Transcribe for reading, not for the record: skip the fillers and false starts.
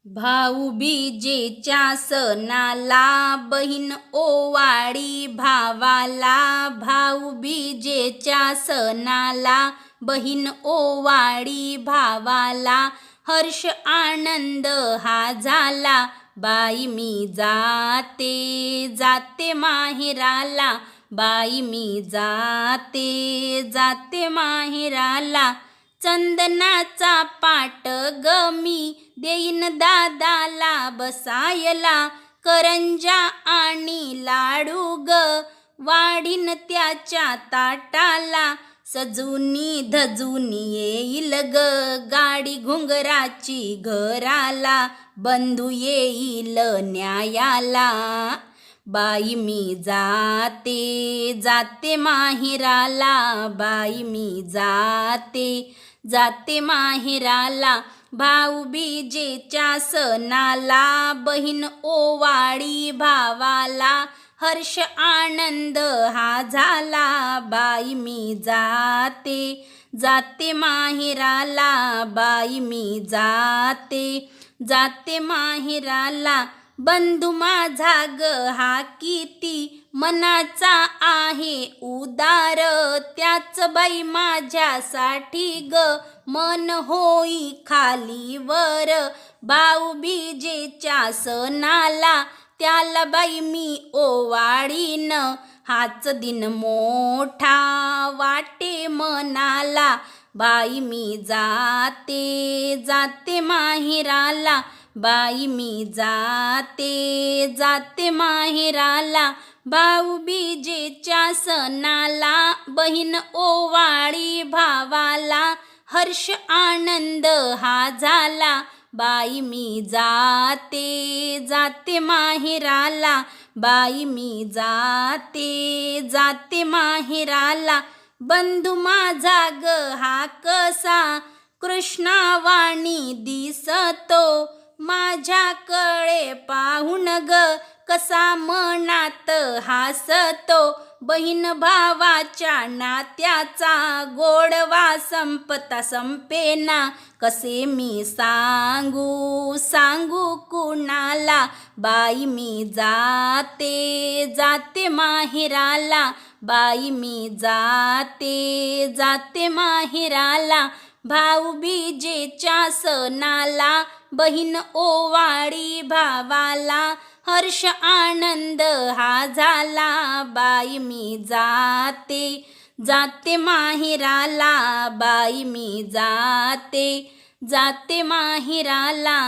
भाऊबीजेच्या सणाला बहीण ओवाळी भावाला, भाऊबीजेच्या सणाला बहीण ओवाळी भावाला, हर्ष आनंद हा झाला, बाई मी जाते जाते माहेराला, बाई मी जाते जाते माहेराला, चंदनाचा पाट ग मी देईन दादाला बसायला, करंजा आणि लाडू ग वाढीन त्याच्या ताटाला, सजूनी धजूनी येईल ग गाडी घुंगराची घराला, बंधू येईल न्यायाला, बाई मी जाते जाते माहेराला, बाई मी जाते जाते माहेराला, भाऊबीजेच्या सणाला बहीण ओवाळी भावाला, हर्ष आनंद हा झाला, बाई मी जाते जाते माहेराला, बाई मी जाते जाते माहेराला, बंधू माझा ग हा किती मनाचा आहे उदार, त्याच बाई माझ्यासाठी ग मन होई खालीवर, भाऊबीजेच्या सणाला त्याला बाई मी ओवाळीन, हाच दिन मोठा वाटे मनाला, बाई मी जाते जाते माहेराला, बाई मी जाते जाते माहेराला, भाऊबीजेच्या सणाला बहीण ओवाळी भावाला, हर्ष आनंद हा झाला, बाई मी जाते जाते माहेराला, बाई मी जाते जाते माहेराला, बंधू माझा ग हा कसा कृष्णावाणी दिसतो, माझ्याकडे पाहून ग कसा मनात हासतो, बहीण भावाच्या नात्याचा गोडवा संपता संपेना, कसे मी सांगू सांगू कुणाला, बाई मी जाते जाते माहेराला, बाई मी जाते जाते माहेराला, भाऊबीजेच्या सणाला बहीण ओवाळी भावाला, हर्ष आनंद हा झाला, बाई मी जाते जाते माहेराला, बाई मी जाते जाते माहेराला.